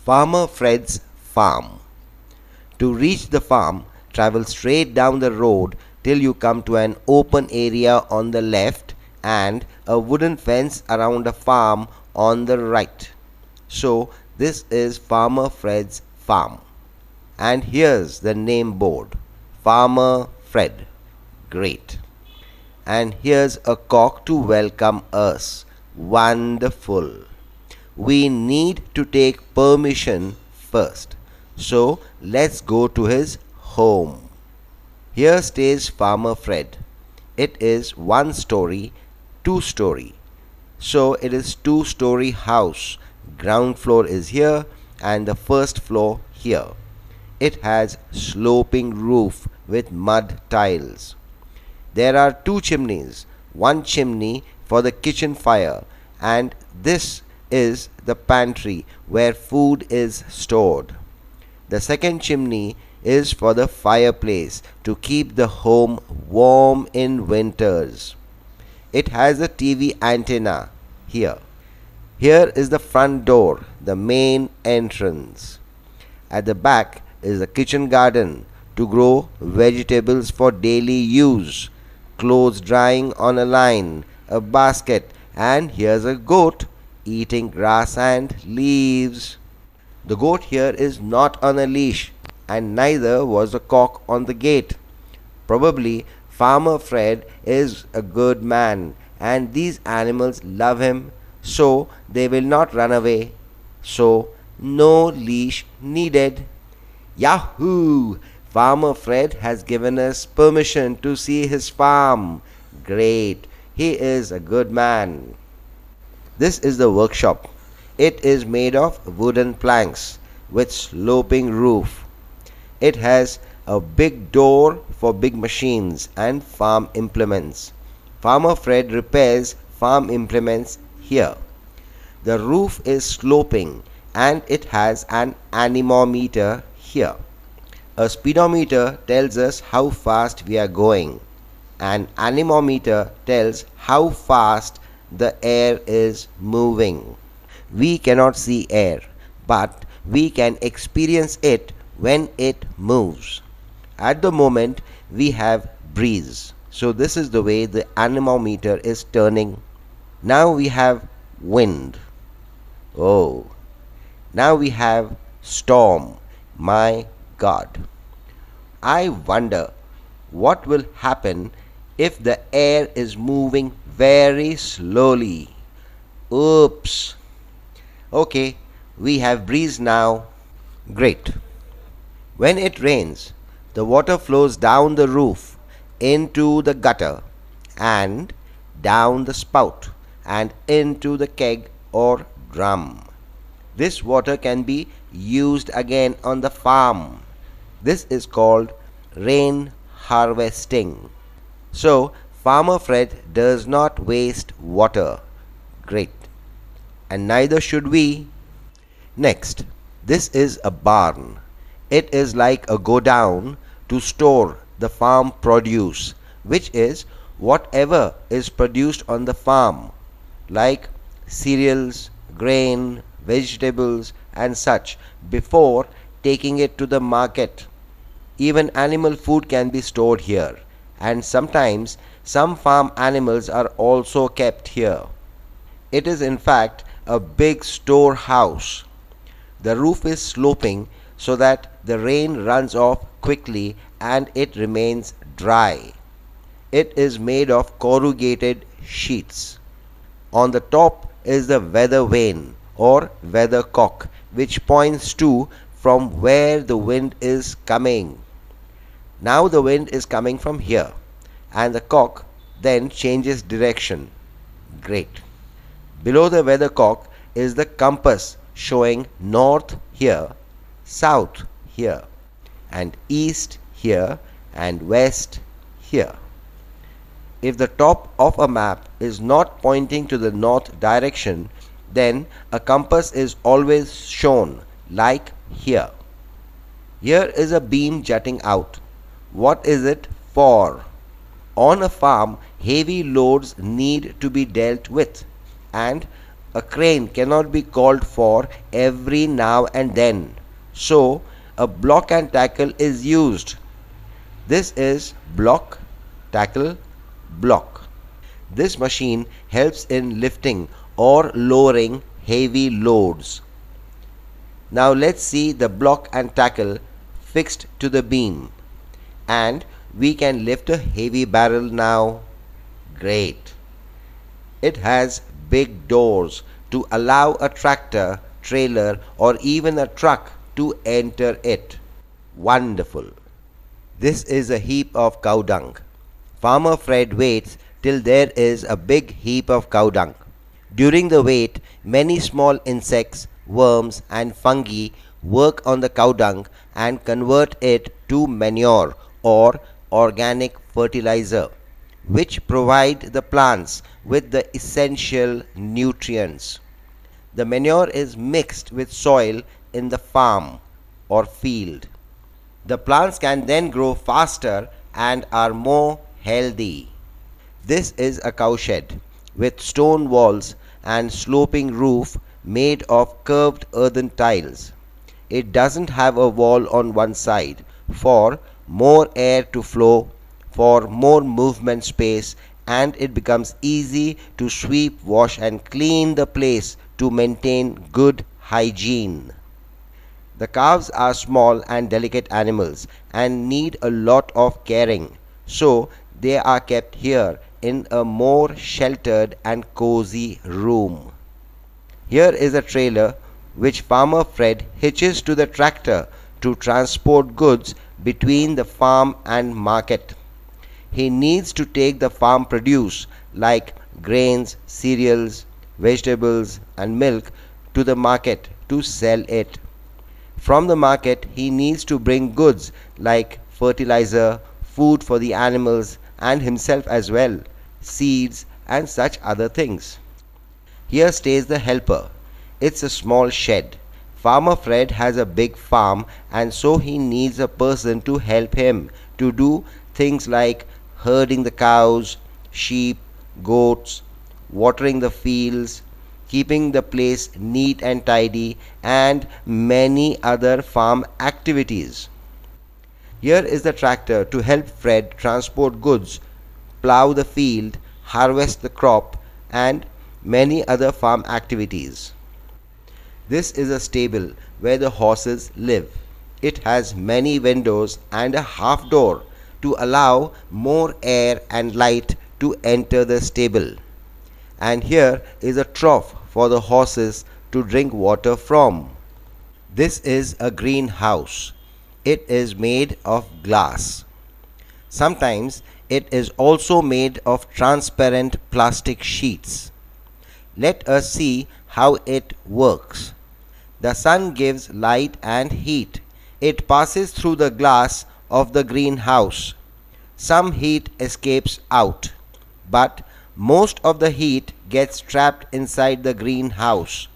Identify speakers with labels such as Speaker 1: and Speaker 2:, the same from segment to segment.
Speaker 1: Farmer Fred's farm. To reach the farm, travel straight down the road till you come to an open area on the left and a wooden fence around a farm on the right. So, this is Farmer Fred's farm. And here's the name board, Farmer Fred. Great. And here's a cock to welcome us. Wonderful. We need to take permission first. So let's go to his home. Here stays Farmer Fred. It is 1 story, 2 story. So it is 2-story house. Ground floor is here and the first floor here. It has sloping roof with mud tiles. There are 2 chimneys, 1 chimney for the kitchen fire, and this is the pantry where food is stored. The second chimney is for the fireplace to keep the home warm in winters. It has a TV antenna here. Here is the front door, the main entrance. At the back is the kitchen garden to grow vegetables for daily use, clothes drying on a line, a basket, and here's a goat eating grass and leaves. The goat here is not on a leash, and neither was the cock on the gate. Probably Farmer Fred is a good man, and these animals love him, so they will not run away. So, no leash needed. Yahoo! Farmer Fred has given us permission to see his farm. Great! He is a good man. This is the workshop. It is made of wooden planks with sloping roof. It has a big door for big machines and farm implements. Farmer Fred repairs farm implements here. The roof is sloping and it has an anemometer here. A speedometer tells us how fast we are going. An anemometer tells how fast the air is moving. We cannot see air, but we can experience it when it moves. At the moment, we have breeze. So this is the way the anemometer is turning. Now we have wind. Oh, now we have storm. My God. I wonder what will happen if the air is moving very slowly. Oops. Okay, we have breeze now. Great. When it rains, the water flows down the roof into the gutter and down the spout and into the keg or drum. This water can be used again on the farm. This is called rain harvesting. So, Farmer Fred does not waste water. Great. And neither should we. Next, this is a barn. It is like a godown to store the farm produce, which is whatever is produced on the farm, like cereals, grain, vegetables, and such, before taking it to the market. Even animal food can be stored here, and sometimes some farm animals are also kept here. It is in fact a big storehouse. The roof is sloping so that the rain runs off quickly and it remains dry. It is made of corrugated sheets. On the top is the weather vane or weathercock, which points to from where the wind is coming. Now the wind is coming from here, and the cock then changes direction. Great. Below the weathercock is the compass showing north here, south here, and east here, and west here. If the top of a map is not pointing to the north direction, then a compass is always shown, like here. Here is a beam jutting out. What is it for? On a farm, heavy loads need to be dealt with, and A crane cannot be called for every now and then. So, a block and tackle is used. This is block, tackle, block. This machine helps in lifting or lowering heavy loads. Now let's see the block and tackle fixed to the beam. And we can lift a heavy barrel now. Great. It has big doors to allow a tractor, trailer or even a truck to enter it. Wonderful. This is a heap of cow dung. Farmer Fred waits till there is a big heap of cow dung. During the wait, many small insects, worms and fungi work on the cow dung and convert it to manure or organic fertilizer, which provide the plants with the essential nutrients. The manure is mixed with soil in the farm or field. The plants can then grow faster and are more healthy. This is a cowshed with stone walls and sloping roof made of curved earthen tiles. It doesn't have a wall on one side for more air to flow, for more movement space, and it becomes easy to sweep, wash and clean the place to maintain good hygiene. The calves are small and delicate animals and need a lot of caring, so they are kept here in a more sheltered and cozy room. Here is a trailer which Farmer Fred hitches to the tractor to transport goods between the farm and market. He needs to take the farm produce like grains, cereals, vegetables and milk to the market to sell it. From the market he needs to bring goods like fertilizer, food for the animals and himself as well, seeds and such other things. Here stays the helper. It's a small shed. Farmer Fred has a big farm and so he needs a person to help him to do things like herding the cows, sheep, goats, watering the fields, keeping the place neat and tidy, and many other farm activities. Here is the tractor to help Fred transport goods, plow the field, harvest the crop, and many other farm activities. This is a stable where the horses live. It has many windows and a half door to allow more air and light to enter the stable. And here is a trough for the horses to drink water from. This is a greenhouse. It is made of glass. Sometimes it is also made of transparent plastic sheets. Let us see how it works. The sun gives light and heat. It passes through the glass of the greenhouse. Some heat escapes out, but most of the heat gets trapped inside the greenhouse.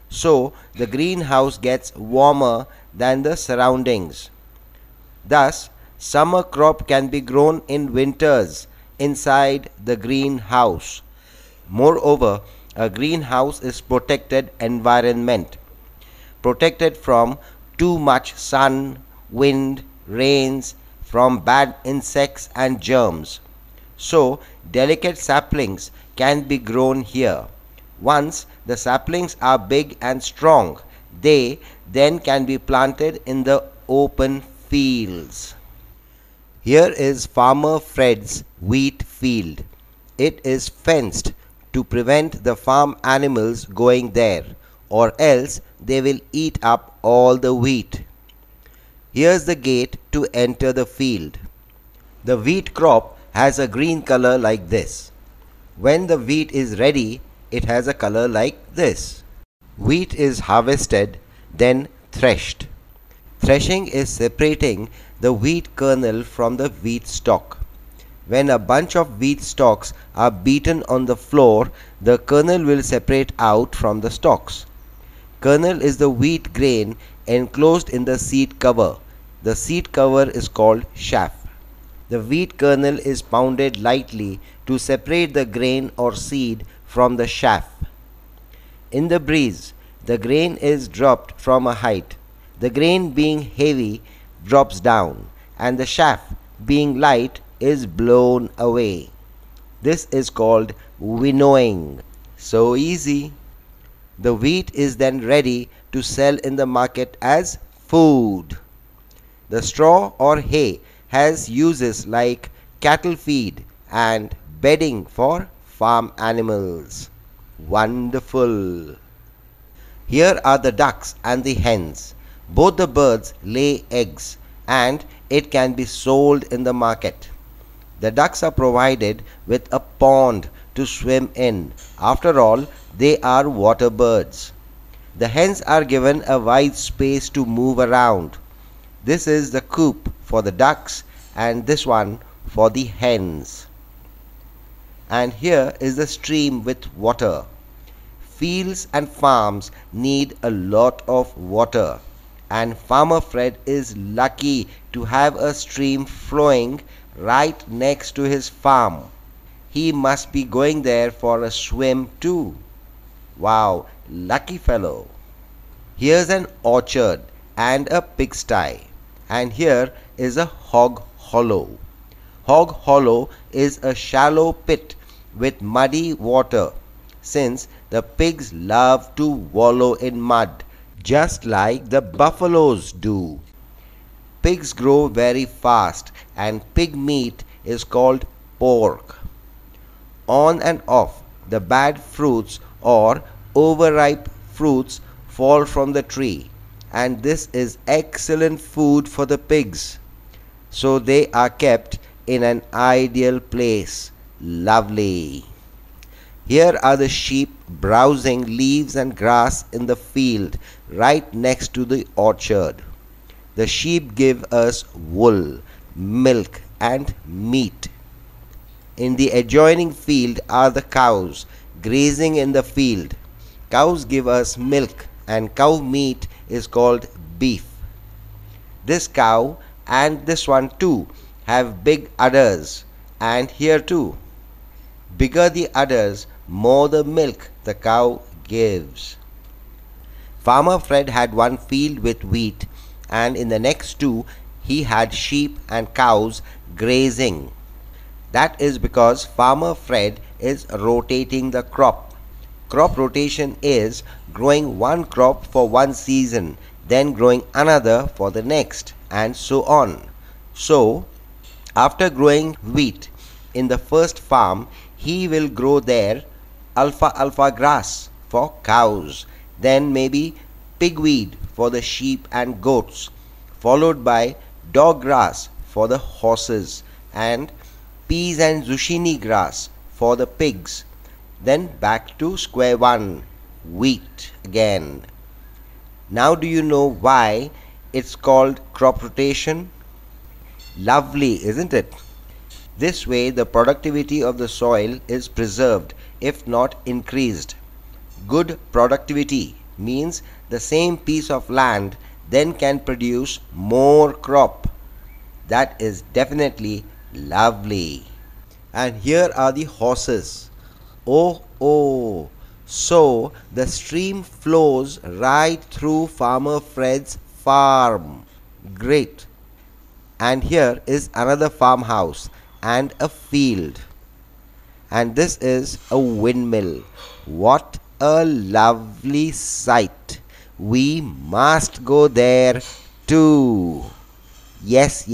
Speaker 1: So the greenhouse gets warmer than the surroundings. Thus, summer crop can be grown in winters inside the greenhouse. Moreover, a greenhouse is protected environment, protected from too much sun, wind, rains, from bad insects and germs. So, delicate saplings can be grown here. Once the saplings are big and strong, they then can be planted in the open fields. Here is Farmer Fred's wheat field. It is fenced to prevent the farm animals going there, or else they will eat up all the wheat. Here's the gate to enter the field. The wheat crop has a green color like this. When the wheat is ready, it has a color like this. Wheat is harvested, then threshed. Threshing is separating the wheat kernel from the wheat stalk. When a bunch of wheat stalks are beaten on the floor, the kernel will separate out from the stalks. Kernel is the wheat grain enclosed in the seed cover. The seed cover is called chaff. The wheat kernel is pounded lightly to separate the grain or seed from the chaff. In the breeze, the grain is dropped from a height. The grain being heavy drops down, and the chaff being light is blown away. This is called winnowing. So easy. The wheat is then ready to sell in the market as food. The straw or hay has uses like cattle feed and bedding for farm animals. Wonderful. Here are the ducks and the hens. Both the birds lay eggs and it can be sold in the market. The ducks are provided with a pond to swim in. After all, they are water birds. The hens are given a wide space to move around. This is the coop for the ducks and this one for the hens. And here is the stream with water. Fields and farms need a lot of water, and Farmer Fred is lucky to have a stream flowing right next to his farm. He must be going there for a swim too. Wow, lucky fellow. Here's an orchard and a pigsty, and here is a hog hollow. Hog hollow is a shallow pit with muddy water, since the pigs love to wallow in mud, just like the buffaloes do. Pigs grow very fast, and pig meat is called pork. On and off, the bad fruits or overripe fruits fall from the tree, and this is excellent food for the pigs. So they are kept in an ideal place. Lovely. Here are the sheep browsing leaves and grass in the field right next to the orchard. The sheep give us wool, milk, and meat. In the adjoining field are the cows grazing in the field. Cows give us milk, and cow meat is called beef. This cow and this one too have big udders, and here too. Bigger the udders, more the milk the cow gives. Farmer Fred had one field with wheat, and in the next two he had sheep and cows grazing. That is because Farmer Fred is rotating the crop. Crop rotation is growing one crop for one season, then growing another for the next, and so on. So, after growing wheat in the first farm, he will grow there alfalfa grass for cows, then maybe pigweed for the sheep and goats, followed by dog grass for the horses, and peas and zucchini grass for the pigs. Then back to square one, wheat again. Now do you know why it's called crop rotation? Lovely, isn't it? This way the productivity of the soil is preserved, if not increased. Good productivity means the same piece of land then can produce more crop. That is definitely lovely. And here are the horses. Oh, so the stream flows right through Farmer Fred's farm. Great. And here is another farmhouse and a field. And this is a windmill. What a lovely sight. We must go there too. Yes.